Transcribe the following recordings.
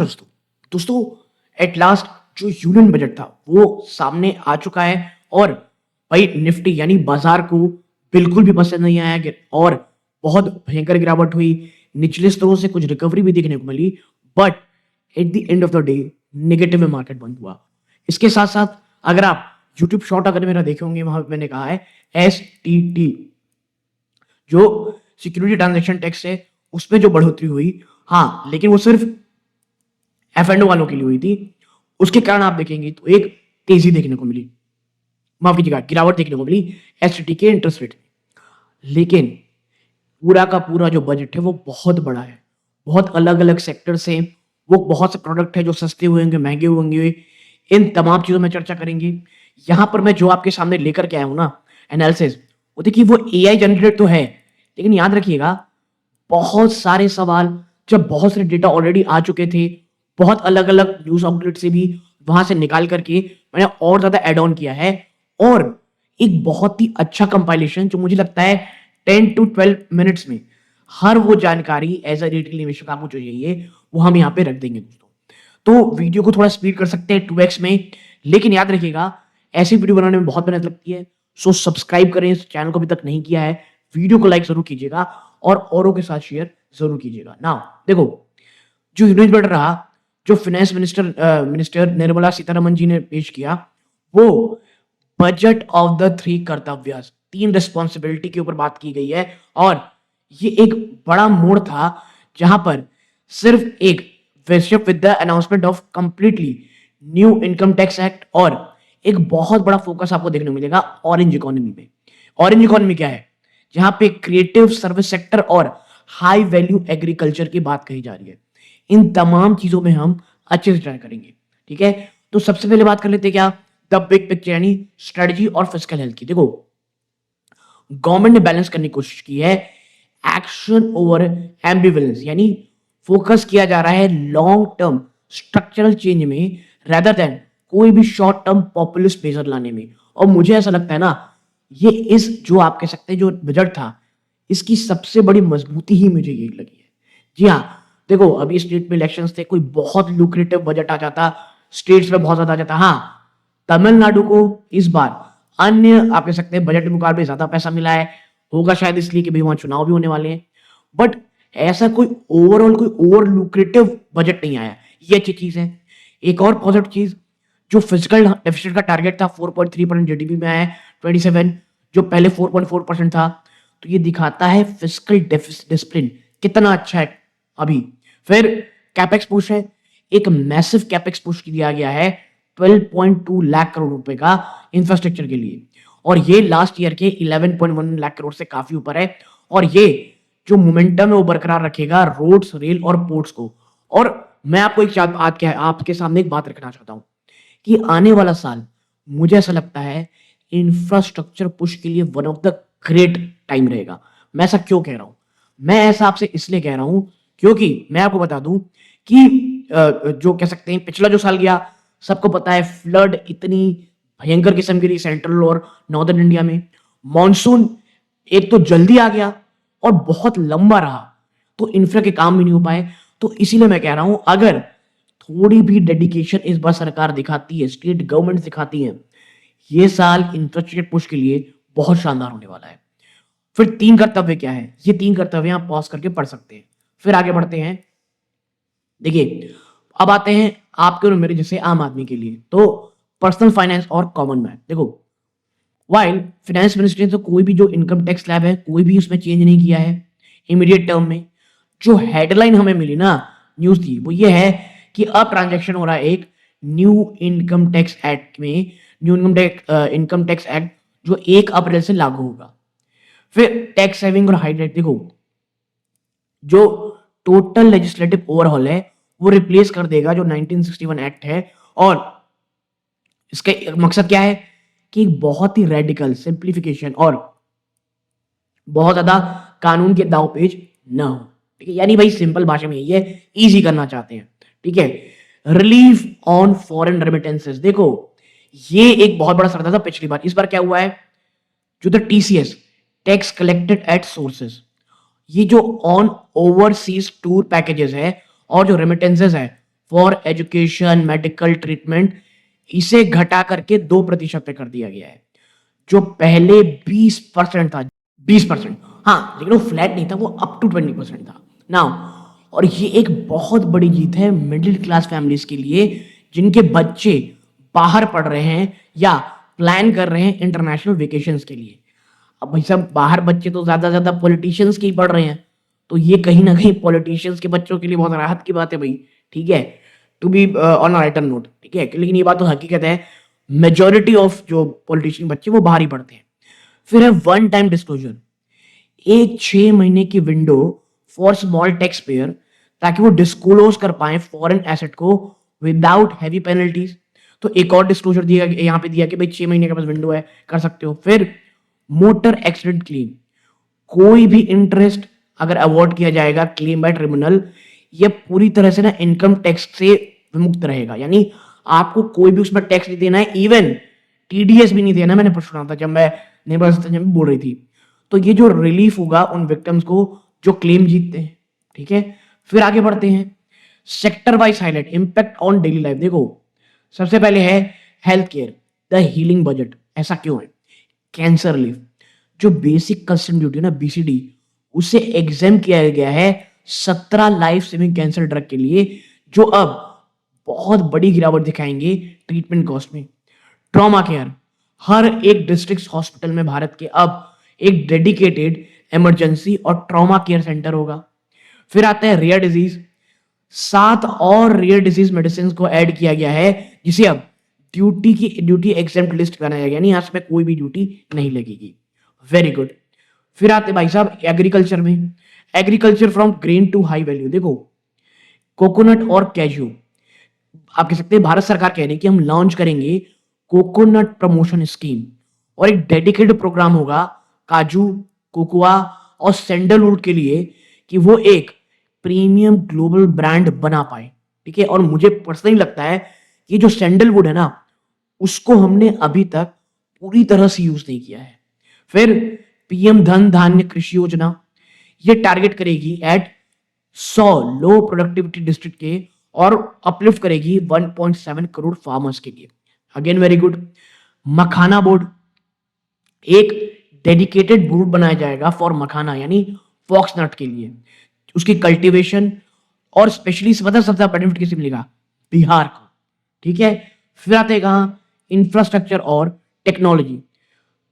दोस्तों दोस्तों at last जो यूनियन बजट था वो सामने आ चुका है। और भाई निफ्टी यानी बाजार को बिल्कुल भी पसंद नहीं आया और बहुत भयंकर गिरावट हुई। निचले स्तरों से कुछ रिकवरी भी देखने को मिली, but at the end of the day negative में मार्केट बंद हुआ। इसके साथ साथ अगर आप यूट्यूब शॉर्ट अगर मेरा देखे होंगे, वहां पे मैंने कहा है STT जो सिक्योरिटी ट्रांजैक्शन टैक्स है उसमें जो बढ़ोतरी हुई, हाँ, लेकिन वो सिर्फ F&O वालों के लिए हुई थी। उसके कारण आप देखेंगे तो एक तेजी देखने को मिली, माफ कीजिएगा गिरावट देखने को मिली STT के इंटरेस्ट रेट में। लेकिन पूरा का पूरा जो बजट है वो बहुत बड़ा है, बहुत अलग अलग सेक्टर से, वो बहुत से प्रोडक्ट है जो सस्ते हुए होंगे, महंगे होंगे। इन तमाम चीजों में चर्चा करेंगे। यहां पर मैं जो आपके सामने लेकर के आया हूं ना एनालिसिस, वो देखिए वो AI जनरेटेड तो है, लेकिन याद रखिएगा बहुत सारे सवाल, जब बहुत सारे डेटा ऑलरेडी आ चुके थे, बहुत अलग अलग न्यूज आउटलेट से भी वहां से निकाल करके मैंने और ज्यादा एड ऑन किया है। और एक बहुत ही अच्छा कंपाइलेशन जो मुझे लगता है 10 to 12 मिनट्स में हर वो जानकारी एज अ रिटेल इन्वेस्टर आपको जो चाहिए वो हम यहाँ पे रख देंगे दोस्तों। तो वीडियो को थोड़ा स्पीड कर सकते हैं 2x में, लेकिन याद रखिएगा ऐसी वीडियो बनाने में बहुत मेहनत लगती है। सो सब्सक्राइब करें, इस चैनल को अभी तक नहीं किया है, वीडियो को लाइक जरूर कीजिएगा और औरों के साथ शेयर जरूर कीजिएगा। नाउ देखो जो न्यूज बट रहा, जो फाइनेंस मिनिस्टर निर्मला सीतारमन जी ने पेश किया, वो बजट ऑफ द 3 कर्तव्य, 3 रिस्पॉन्सिबिलिटी के ऊपर बात की गई है। और ये एक बड़ा मोड़ था जहां पर सिर्फ एक with the announcement of completely new income tax act और एक बहुत बड़ा फोकस आपको देखने को मिलेगा ऑरेंज इकोनॉमी पे। ऑरेंज इकोनॉमी क्या है? जहां पे क्रिएटिव सर्विस सेक्टर और हाई वैल्यू एग्रीकल्चर की बात कही जा रही है। इन तमाम चीजों में हम अच्छे से ट्राई करेंगे, ठीक है। तो सबसे पहले बात कर लेते हैं क्या, द बिग पिक्चर यानी स्ट्रेटजी और फिस्कल हेल्थ की। देखो गवर्नमेंट ने बैलेंस करने की कोशिश की है एक्शन ओवर एम्बिवेलेंस, यानी फोकस किया जा रहा है लॉन्ग टर्म स्ट्रक्चरल चेंज में रेदर देन कोई भी शॉर्ट टर्म पॉपुलिस्ट मेजर लाने में। और मुझे ऐसा लगता है ना, ये इस जो आप कह सकते हैं जो बजट था, इसकी सबसे बड़ी मजबूती ही मुझे यही लगी है। जी हाँ, देखो अभी स्टेट में इलेक्शंस थे, कोई बहुत लुक्रेटिव बजट आ जाता, स्टेट्स में बहुत ज्यादा आ जाता। हाँ, तमिलनाडु को इस बार अन्य आप कह सकते हैं बजट के मुकाबले ज्यादा पैसा मिला है, होगा शायद इसलिए कि भाई वहां चुनाव भी होने वाले हैं। बट ऐसा कोई ओवरऑल कोई ओवर लुक्रेटिव बजट नहीं आया, ये अच्छी चीज है। एक और पॉजिटिव चीज, जो फिजिकल डेफिसिट का टारगेट था 4.3% जीडीपी में आया 27, जो पहले 4.4% था। तो ये दिखाता है फिजिकल डिसिप्लिन कितना अच्छा है अभी। फिर कैपेक्स पुश है, एक मैसिव कैपेक्स पुश दिया गया है 12.2 लाख करोड़ रुपए का इंफ्रास्ट्रक्चर के लिए, और ये लास्ट ईयर के 11.1 लाख करोड़ से काफी ऊपर है। और ये जो मोमेंटम है वो बरकरार रखेगा रोड्स, रेल और पोर्ट्स को। और मैं आपको आपके सामने एक बात रखना चाहता हूं कि आने वाला साल मुझे ऐसा लगता है इंफ्रास्ट्रक्चर पुश के लिए one of the great time रहेगा। मैं ऐसा क्यों कह रहा हूं? मैं ऐसा आपसे इसलिए कह रहा हूं क्योंकि मैं आपको बता दूं कि जो कह सकते हैं पिछला जो साल गया, सबको पता है फ्लड इतनी भयंकर किस्म की रही सेंट्रल और नॉर्दर्न इंडिया में। मॉनसून एक तो जल्दी आ गया और बहुत लंबा रहा, तो इंफ्रा के काम भी नहीं हो पाए। तो इसीलिए मैं कह रहा हूं अगर थोड़ी भी डेडिकेशन इस बार सरकार दिखाती है, स्टेट गवर्नमेंट दिखाती है, ये साल इंफ्रास्ट्रक्चर पुश के लिए बहुत शानदार होने वाला है। फिर 3 कर्तव्य क्या है, ये 3 कर्तव्य आप पॉज करके पढ़ सकते हैं, फिर आगे बढ़ते हैं। देखिए अब आते हैं आपके और मेरे जैसे आम आदमी के लिए, तो पर्सनल फाइनेंस और कॉमन मैन। देखो वाइल फाइनेंस मिनिस्ट्री ने तो कोई भी जो इनकम टैक्स स्लैब है कोई भी उसमें चेंज नहीं किया है इमीडिएट टर्म में। जो हेडलाइन हमें मिली ना न्यूज थी वो ये है कि अब ट्रांजैक्शन हो रहा है एक न्यू इनकम टैक्स एक्ट में, न्यू इनकम टैक्स एक्ट जो 1 अप्रैल से लागू होगा। फिर टैक्स सेविंग और हाइड्रेट, देखो जो टोटल लेजिस्लेटिव ओवरहॉल है वो रिप्लेस कर देगा जो 1961 एक्ट है। और इसका मकसद क्या है कि बहुत ही रेडिकल सिंप्लीफिकेशन और बहुत ज्यादा कानून के दाव पेच ना हो, ठीक है। यानी भाई सिंपल भाषा में ये इजी करना चाहते हैं, ठीक है। रिलीफ ऑन फॉरेन रेमिटेंसेस, देखो ये एक बहुत बड़ा सर था पिछली बार, इस बार क्या हुआ है, जो the TCS tax collected at sources, ये जो ऑन ओवरसीज टूर पैकेजेस है और जो रेमिटेंसेस है फॉर एजुकेशन, मेडिकल ट्रीटमेंट, इसे घटा करके 2% पे कर दिया गया है। जो पहले 20% था, 20%, हाँ, लेकिन वो फ्लैट नहीं था, वो अप टू 20% था नाउ। और ये एक बहुत बड़ी जीत है मिडिल क्लास फैमिलीज के लिए, जिनके बच्चे बाहर पढ़ रहे हैं या प्लान कर रहे हैं इंटरनेशनल वेकेशंस के लिए। अब भाई साहब, बाहर बच्चे तो ज़्यादा से ज़्यादा पॉलिटिशियंस के ही पढ़ रहे हैं, तो ये कहीं न कहीं पॉलिटिशियंस के बच्चों के लिए बहुत राहत की बात है भई, ठीक है? To be on a lighter note, ठीक है? लेकिन ये बात तो हकीकत है, मेजॉरिटी ऑफ जो पॉलिटिशियन बच्चे वो बाहर ही पढ़ते हैं। फिर है वन टाइम डिस्क्लोजर, एक 6 महीने की window for small tax pair, ताकि वो डिस्क्लोज कर पाएँ फॉरेन एसेट को विदाउट हेवी पेनल्टीज़। तो एक और डिस्क्लोजर दिया यहाँ पे दिया कि भाई 6 महीने के पास विंडो है, कर सकते हो। फिर मोटर एक्सीडेंट क्लेम, कोई भी इंटरेस्ट अगर अवॉर्ड किया जाएगा क्लेम बाय ट्रिब्यूनल, ये पूरी तरह से ना इनकम टैक्स से विमुक्त रहेगा। यानी आपको कोई भी उसमें टैक्स नहीं देना है, इवन टीडीएस भी नहीं देना। मैंने सुना था जब मैं निर्मला सीतारमण बोल रही थी। तो ये जो रिलीफ होगा उन विक्टिम्स को जो क्लेम जीतते हैं, ठीक है? फिर आगे बढ़ते हैं, sector wise highlight impact on daily life. देखो, सबसे पहले है health care, the healing budget. ऐसा क्यों है? कैंसर रिलीफ, जो बेसिक कस्टम ड्यूटी है ना, बीसीडी, उसे एग्जाम किया गया है 17 लाइफ सेविंग कैंसर ड्रग के लिए, जो अब बहुत बड़ी गिरावट दिखाएंगे ट्रीटमेंट कॉस्ट में। ट्रॉमा केयर, हर एक डिस्ट्रिक्ट हॉस्पिटल में भारत के अब एक डेडिकेटेड इमरजेंसी और ट्रॉमा केयर सेंटर होगा। फिर आता है रेयर डिजीज, 7 और रेयर डिजीज मेडिसिन को ऐड किया गया है, जिसे अब ड्यूटी एग्जेम्प्ट लिस्ट बनाया गया, नहीं आज में कोई भी ड्यूटी नहीं लगेगी। Very good. फिर आते भाई साहब एग्रीकल्चर में, agriculture from grain to high value. देखो, कोकोनट और कैजू, आप कह सकते हैं भारत सरकार कह रही है कि हम लॉन्च करेंगे कोकोनट प्रमोशन स्कीम, और एक डेडिकेटेड प्रोग्राम होगा काजू, कोकोआ और सैंडलवुड के लिए, कि वो एक प्रीमियम ग्लोबल ब्रांड बना पाए, ठीक है? और मुझे पर्सनली लगता है कि जो सैंडलवुड है ना, उसको हमने अभी तक पूरी तरह से यूज नहीं किया है। फिर पीएम धन धान्य कृषि योजना, ये टारगेट करेगी एट 100 लो प्रोडक्टिविटी डिस्ट्रिक्ट के, और अपलिफ्ट करेगी 1.7 करोड़ फार्मर्स के लिए। Again very good. Makhana board, एक डेडिकेटेड बोर्ड बनाया जाएगा फॉर मखाना, यानी फॉक्सनट के लिए, उसकी कल्टीवेशन, और स्पेशली मतलब सबसे ज्यादा बेनिफिट किसे मिलेगा? बिहार को, ठीक है? फिर आते हैं कहाँ? इंफ्रास्ट्रक्चर और टेक्नोलॉजी।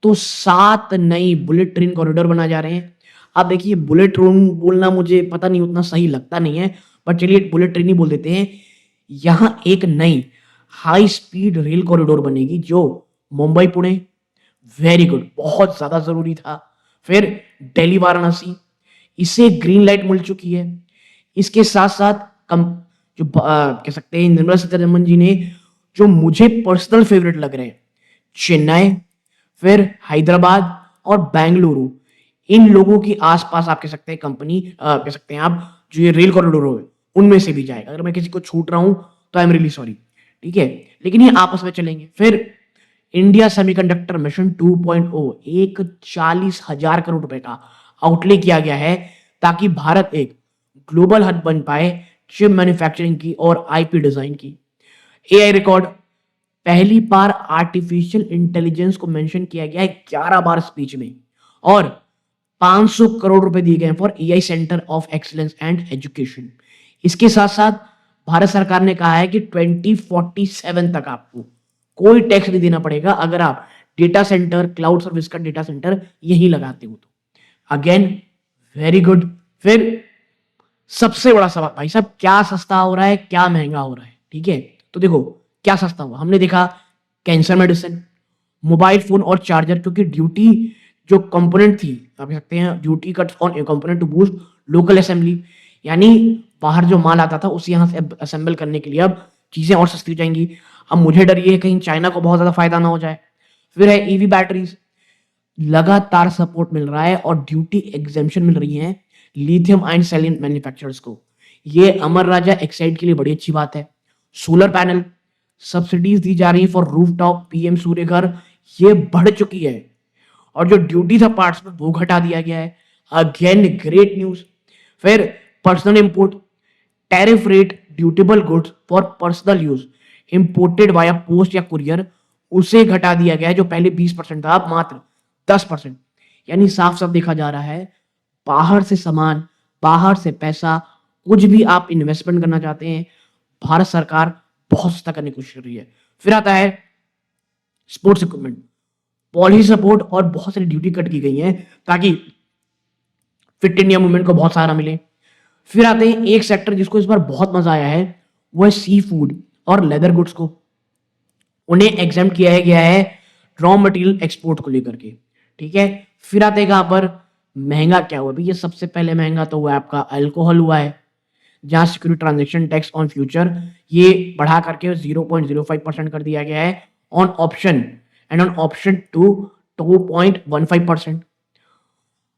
तो 7 नई बुलेट ट्रेन कॉरिडोर बना जा रहे हैं। अब देखिए, बुलेट ट्रेन बोलना मुझे पता नहीं, उतना सही लगता नहीं है, बट चलिए बुलेट ट्रेन ही बोल देते हैं। यहां एक नई हाई स्पीड रेल कॉरिडोर बनेगी, जो मुंबई पुणे, वेरी गुड, बहुत ज्यादा जरूरी था। फिर दिल्ली वाराणसी, इसे ग्रीन लाइट मिल चुकी है। इसके साथ साथ जो कह सकते हैं निर्मला सीतारमण जी ने, जो मुझे पर्सनल फेवरेट लग रहे हैं, चेन्नई, फिर हैदराबाद और बेंगलुरु, इन लोगों की आसपास आप कह सकते हैं कंपनी, कह सकते हैं आप, जो ये रेल कॉरिडोर हो उनमें से भी जाएगा। अगर मैं किसी को छूट रहा हूं तो आई एम रियली सॉरी, ठीक है? लेकिन ये आपस में चलेंगे। फिर इंडिया सेमीकंडक्टर मिशन 2.0, एक 40,000 करोड़ रुपए का आउटले किया गया है, ताकि भारत एक ग्लोबल हब बन पाए चिप मैन्युफैक्चरिंग की और आईपी डिजाइन की। एआई रिकॉर्ड, पहली बार आर्टिफिशियल इंटेलिजेंस को मेंशन किया गया है 11 बार स्पीच में, और 500 करोड़ रुपए दिए गए for AI centre of excellence and education. इसके साथ साथ भारत सरकार ने कहा है कि 2047 तक आपको कोई टैक्स नहीं देना पड़ेगा अगर आप डेटा सेंटर, क्लाउड सर्विस का डेटा सेंटर यही लगाते हो तो। Again very good. फिर सबसे बड़ा सवाल भाई साहब, क्या सस्ता हो रहा है, क्या महंगा हो रहा है? ठीक है, तो देखो क्या सस्ता हुआ, हमने देखा कैंसर मेडिसिन, मोबाइल फोन और चार्जर, क्योंकि ड्यूटी जो कंपोनेंट थी, आप कह सकते हैं duty cut on a component to boost local assembly, यानी बाहर जो माल आता था उसे यहाँ से असेंबल करने के लिए अब चीजें और सस्ती हो जाएंगी। अब मुझे डर ये है कहीं चाइना को बहुत ज्यादा फायदा ना हो जाए। फिर है ईवी बैटरीज, लगातार सपोर्ट मिल रहा है और ड्यूटी एग्जेम्पशन मिल रही है लिथियम आयन सेल मैन्युफैक्चरर्स को। ये अमर राजा एक्साइड के लिए बड़ी अच्छी बात है। सोलर पैनल, सब्सिडीज दी जा रही है फॉर रूफटॉप पीएम सूर्य घर, ये बढ़ चुकी है, और जो ड्यूटी था पार्ट्स में वो घटा दिया गया है। Again great news. फिर personal import, tariff rate dutiable goods for personal use imported via post या कुरियर, उसे घटा दिया गया है। जो पहले 20% था, अब मात्र 10%। यानी साफ साफ देखा जा रहा है, बाहर से सामान, बाहर से पैसा, कुछ भी आप इन्वेस्टमेंट करना चाहते हैं, भारत सरकार बहुत सस्ता करने की कोशिश कर रही है। फिर आता है स्पोर्ट्स इक्विपमेंट, पॉलिसी सपोर्ट और बहुत सारी ड्यूटी कट की गई है ताकि फिट इंडिया मूवमेंट को बहुत सहारा मिले। फिर आते हैं एक सेक्टर जिसको इस बार बहुत मजा आया है, वो है सी फूड और लेदर गुड्स को। उन्हें एग्जाम किया गया है रॉ मटेरियल एक्सपोर्ट को लेकर के। ठीक है, फिर आते हैं कहां पर, महंगा क्या हुआ भैया। सबसे पहले महंगा तो हुआ आपका अल्कोहल हुआ है, जहां security transaction tax on future ये बढ़ा करके 0.05% कर दिया गया है on option, and on option to 2.15%।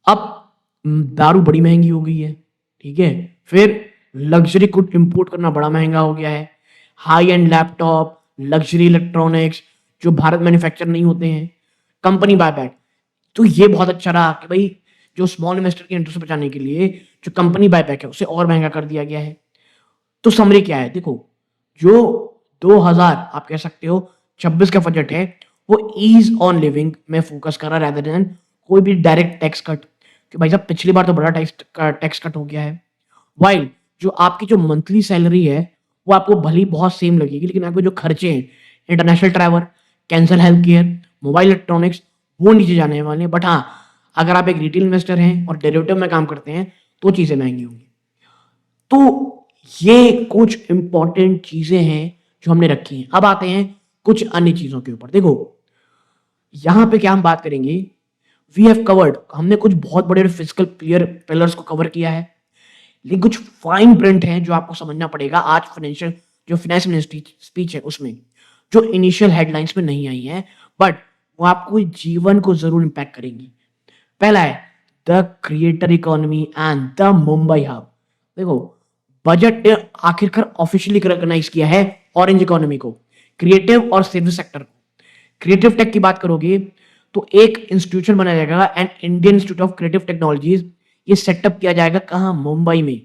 अब दारू बड़ी महंगी हो गई है। ठीक है, फिर लग्जरी गुड इंपोर्ट करना बड़ा महंगा हो गया है। High and laptop, luxury electronics जो भारत मैन्युफैक्चर नहीं होते हैं, कंपनी बायबैक। तो ये बहुत अच्छा रहा कि भाई जो स्मॉल इन्वेस्टर के इंटरेस्ट बचाने के लिए जो कंपनी बायबैक है उसे और महंगा कर दिया गया है। तो समरी क्या है, देखो जो 2000 आप कह सकते हो 26 का बजट है वो ईज ऑन लिविंग में फोकस कर रहा है, रेदर देन कोई भी डायरेक्ट टैक्स कट। कि भाई साहब पिछली बार तो बड़ा टैक्स कट हो गया है। वाइल जो आपकी जो मंथली सैलरी है वो आपको भली बहुत सेम लगेगी, लेकिन आपके जो खर्चे हैं, international travel, cancer health care, mobile electronics, वो नीचे जाने वाले हैं। बट हाँ, अगर आप एक रिटेल इन्वेस्टर हैं और डेरिवेटिव में काम करते हैं तो चीजें महंगी होंगी। तो ये कुछ इंपॉर्टेंट चीजें हैं जो हमने रखी हैं। अब आते हैं कुछ अन्य चीजों के ऊपर। देखो यहां पे क्या हम बात करेंगे, वी हैव कवर्ड, हमने कुछ बहुत बड़े फिजिकल पिलर्स को कवर किया है, लेकिन कुछ फाइन प्रिंट है जो आपको समझना पड़ेगा आज फाइनेंशियल जो फाइनेंस मिनिस्ट्री स्पीच है उसमें, जो इनिशियल हेडलाइंस में नहीं आई है, बट वो आपको जीवन को जरूर इंपैक्ट करेंगी। पहला है the creator economy and the Mumbai hub. देखो बजट ने आखिरकार ऑफिशियली रिकॉग्नाइज किया है ऑरेंज इकोनॉमी को, क्रिएटिव और सर्विस सेक्टर को। क्रिएटिव टेक की बात करोगे तो एक इंस्टीट्यूशन बनाया जाएगा and Indian institute of creative technologies, ये सेटअप किया जाएगा कहां, मुंबई में।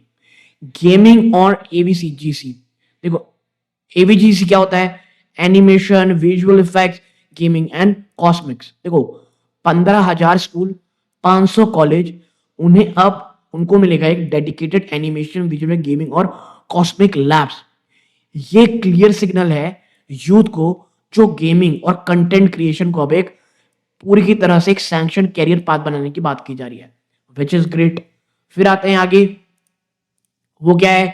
गेमिंग और एवीजीसी, देखो एवीजीसी क्या होता है, animation, visual effects, gaming and कॉस्मिक्स। देखो 15,000 स्कूल, 500 कॉलेज, उन्हें अब उनको मिलेगा एक डेडिकेटेड एनिमेशन, विजुअल, गेमिंग और कॉस्मिक लैब्स। ये क्लियर सिग्नल है यूथ को जो गेमिंग और कंटेंट क्रिएशन को अब एक पूरी की तरह से एक सैंक्शन कैरियर पाथ बनाने की बात की जा रही है, विच इज ग्रेट। फिर आते हैं आगे, वो क्या है,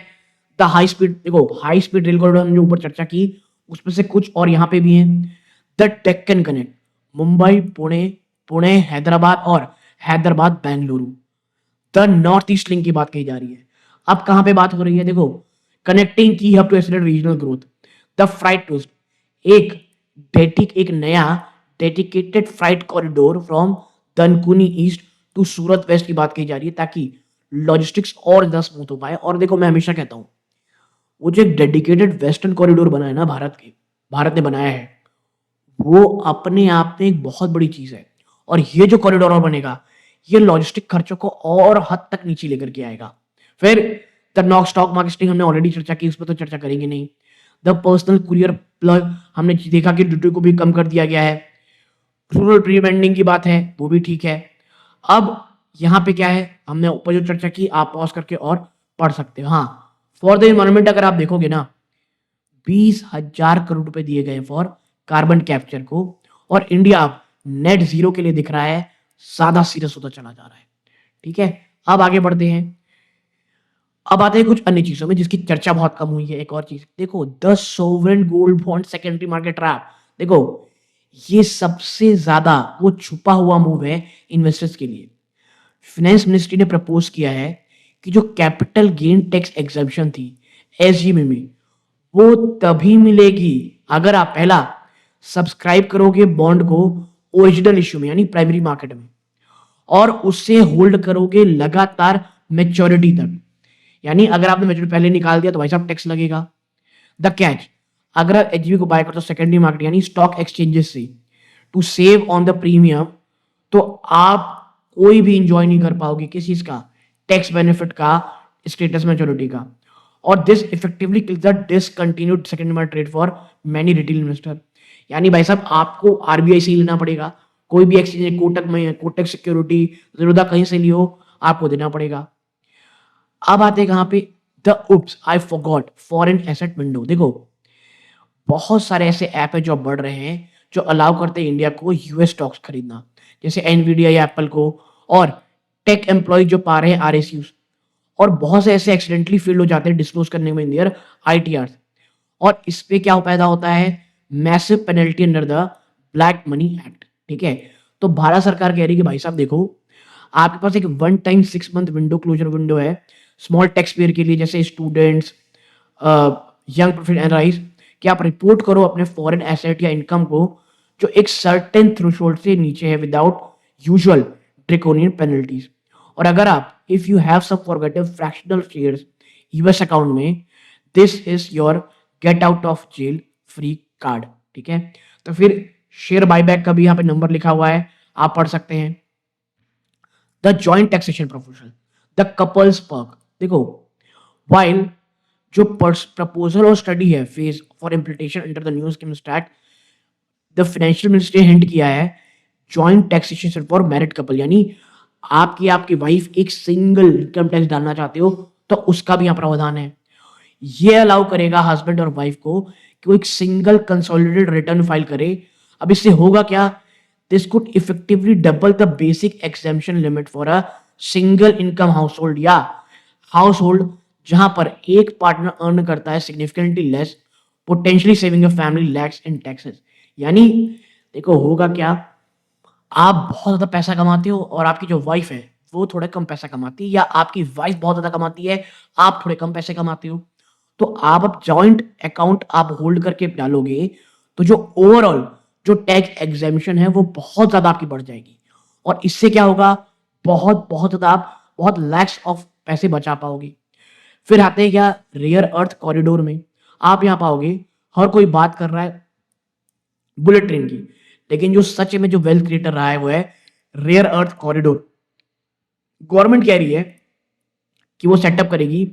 द हाई स्पीड। देखो हाई स्पीड रेल कॉरिडोर हमने ऊपर चर्चा की, उसमें से कुछ और यहाँ पे भी हैं। द डेक्कन कनेक्ट, मुंबई पुणे, पुणे हैदराबाद और Hyderabad Bengaluru. The north east link की बात कही जा रही है। अब कहां पे बात हो रही है, देखो कनेक्टिंग की hub to accelerate regional growth. The freight twist, एक नया dedicated freight corridor from Dankuni east to Surat west की बात की जा रही है, ताकि लॉजिस्टिक्स और ज्यादा स्मूथ हो पाए। और देखो मैं हमेशा कहता हूं, वो जो एक डेडिकेटेड वेस्टर्न कॉरिडोर बना है ना भारत ने बनाया है, वो अपने आप में एक बहुत बड़ी चीज है। और ये जो कॉरिडोर और बनेगा, ये लॉजिस्टिक खर्चों को और हद तक नीचे लेकर के आएगा। फिर द नॉक स्टॉक मार्केटिंग हमने ऑलरेडी चर्चा की, उस पर तो चर्चा करेंगे नहीं। द पर्सनल कुरियर प्लग, हमने देखा कि ड्यूटी को भी कम कर दिया गया है। रूरल प्री वेंडिंग की बात है, वो भी ठीक है। अब यहाँ पे क्या है, हमने ऊपर जो चर्चा की आप पॉज करके और पढ़ सकते हो। हाँ, फॉर द इन्वायरमेंट अगर आप देखोगे ना, 20,000 करोड़ रुपए दिए गए फॉर कार्बन कैप्चर को, और इंडिया अब नेट जीरो के लिए दिख रहा है सादा सीरियस होता चला जा रहा है। ठीक है, अब आगे बढ़ते हैं। अब आते हैं कुछ अन्य चीजों में जिसकी चर्चा बहुत कम हुई है। एक और चीज देखो, the sovereign gold bond secondary market trap. देखो ये सबसे ज्यादा वो छुपा हुआ मूव है इन्वेस्टर्स के लिए। फाइनेंस मिनिस्ट्री ने प्रपोज किया है कि जो कैपिटल गेन टैक्स एग्जेम्पशन थी एसजीएम में, वो तभी मिलेगी अगर आप पहला सब्सक्राइब करोगे बॉन्ड को ओरिजिनल इश्यू में यानी प्राइमरी मार्केट में, और उससे होल्ड करोगे लगातार मैच्योरिटी तक। यानी अगर आपने मैच्योरिटी पहले निकाल दिया तो भाई साहब टैक्स लगेगा। द कैच, अगर आप एचबी को बाय करते हो सेकेंडरी मार्केट यानी स्टॉक एक्सचेंजेस से to save on the premium, तो आप कोई भी इंजॉय नहीं कर पाओगे किस चीज का, टैक्स बेनिफिट का, स्टेटस मैच्योरिटी का। और this effectively kills the discontinued second trade for many retail investor. यानी भाई साहब आपको आरबीआई से ही लेना पड़ेगा, कोई भी एक्सचेंज, कोटक में, कोटक सिक्योरिटी, ज़ीरोधा, कहीं से लियो आपको देना पड़ेगा। अब आते हैं कहाँ पे, the oops I forgot foreign asset window. देखो बहुत सारे ऐसे ऐप है जो बढ़ रहे हैं जो अलाउ करते हैं इंडिया को यूएस स्टॉक्स खरीदना, जैसे एनवीडिया या एप्पल को, और टेक एम्प्लॉय जो पा रहे हैं आरएसयूज, और बहुत से ऐसे एक्सीडेंटली फेल हो जाते हैं डिस्क्लोज करने में इन देयर आईटीआर। और इस पे क्या पैदा होता है, massive penalty under the black money act. ठीक है, तो भारत सरकार कह रही है कि भाई साहब देखो, आपके पास एक one time 6 month window, closure window है स्मॉल टैक्स पेयर के लिए, जैसे स्टूडेंट्स, यंग प्रोफेशनल एनराइज, कि आप रिपोर्ट करो अपने फॉरेन एसेट या इनकम को जो एक सर्टेन थ्रेशोल्ड से नीचे है विदाउट यूजुअल ड्रेकोनियन पेनल्टीज। और अगर आप if you have some forgetive fractional shares US account में, this is your get out of jail free card. ठीक है, तो फिर शेयर बायबैक का भी यहाँ पे नंबर लिखा हुआ है, आप पढ़ सकते हैं। The joint taxation proposal, the couples perk. देखो वाइल जो प्रपोजल और स्टडी है phase for implementation under the new scheme stack, the financial ministry ने हिंट किया है joint taxation for married couple, यानी आपकी वाइफ एक सिंगल इनकम टैक्स डालना चाहते हो तो उसका भी यहाँ प्रावधान है। ये अलाउ करेगा हस्बैंड और वाइफ को कि वो एक सिंगल कंसोलिडेटेड रिटर्न फाइल करे। अब इससे होगा क्या, this could effectively double the basic exemption limit for a single income house hold, या हाउस होल्ड जहां पर एक पार्टनर अर्न करता है significantly less, potentially saving a family lakhs in taxes. यानी देखो होगा क्या, आप बहुत ज्यादा पैसा कमाते हो और आपकी जो वाइफ है वो थोड़ा कम पैसा कमाती है, या आपकी वाइफ बहुत ज्यादा कमाती है, आप थोड़े कम पैसे कमाते हो, तो आप अब जॉइंट अकाउंट आप होल्ड करके डालोगे तो जो ओवरऑल जो टैक्स एग्जेम्पशन है वो बहुत ज्यादा आपकी बढ़ जाएगी। और इससे क्या होगा, बहुत बहुत ज्यादा आप बहुत लैक्स ऑफ पैसे बचा पाओगे। फिर आते हैं क्या, रेयर अर्थ कॉरिडोर में आप यहाँ पाओगे हर कोई बात कर रहा है बुलेट ट्रेन की, लेकिन जो सच में जो वेल्थ क्रिएटर रहा है वो है रेयर अर्थ कॉरिडोर। गवर्नमेंट कह रही है कि वो सेटअप करेगी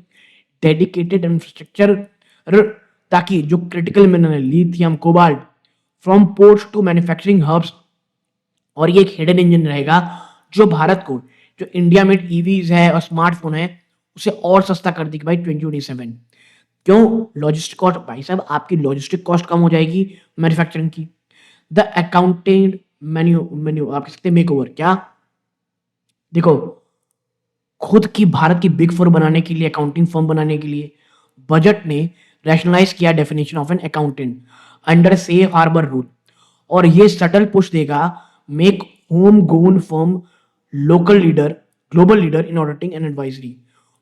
डेडिकेटेड इंफ्रास्ट्रक्चर ताकि जो critical mineral lithium cobalt from ports to manufacturing hubs, और ये एक हिडन इंजन रहेगा जो भारत को, जो इंडिया में ईवीज है और स्मार्टफोन है, उसे और सस्ता कर देगी भाई 2027। क्यों, लॉजिस्टिक कॉस्ट भाई साहब, आपकी लॉजिस्टिक कॉस्ट कम हो जाएगी मैन्युफैक्चरिंग की। द अकाउंटेंट मेन्यू आप कह सकते हैं मेक ओवर। क्या, देखो खुद की भारत की बिग फोर बनाने के लिए, अकाउंटिंग फर्म बनाने के लिए बजट ने रैशनलाइज किया definition of an accountant under safe harbour rule, और ये सटल पुश देगा make homegrown firm local leader, global leader in auditing and advisory,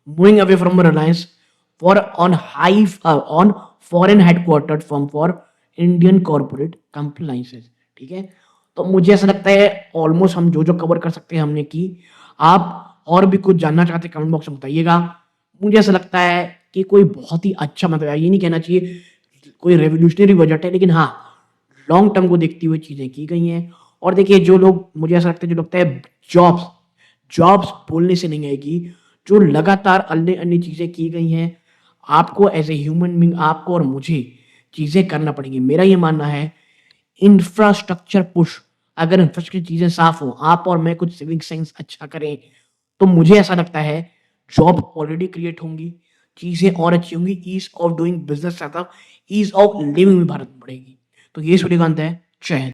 moving away from reliance for on foreign headquartered firm for Indian corporate compliances. ठीक है, तो मुझे ऐसा लगता है ऑलमोस्ट हम जो जो कवर कर सकते हैं हमने की। आप और भी कुछ जानना चाहते हैं कमेंट बॉक्स में बताइएगा। मुझे ऐसा लगता है कि कोई बहुत ही अच्छा, मतलब ये नहीं कहना चाहिए कोई रेवोल्यूशनरी बजट है, लेकिन हाँ लॉन्ग टर्म को देखती हुई चीजें की गई हैं। और देखिए जो लोग, मुझे ऐसा लगता है जो लगता है जॉब्स जॉब्स बोलने से नहीं आएगी, जो लगातार अन्य अन्य चीजें की गई हैं, आपको एज ए ह्यूमन बींग आपको और मुझे चीजें करना पड़ेंगी। मेरा ये मानना है इंफ्रास्ट्रक्चर पुश, अगर इंफ्रास्ट्रक्चर चीजें साफ हो, आप और मैं कुछ सिविक सेंस अच्छा करें, तो मुझे ऐसा लगता है जॉब ऑलरेडी क्रिएट होंगी, चीजें और अच्छी होंगी, ease of doing business setup, ease of living भी भारत में बढ़ेगी। तो ये सूर्यकांत है, जय हिंद।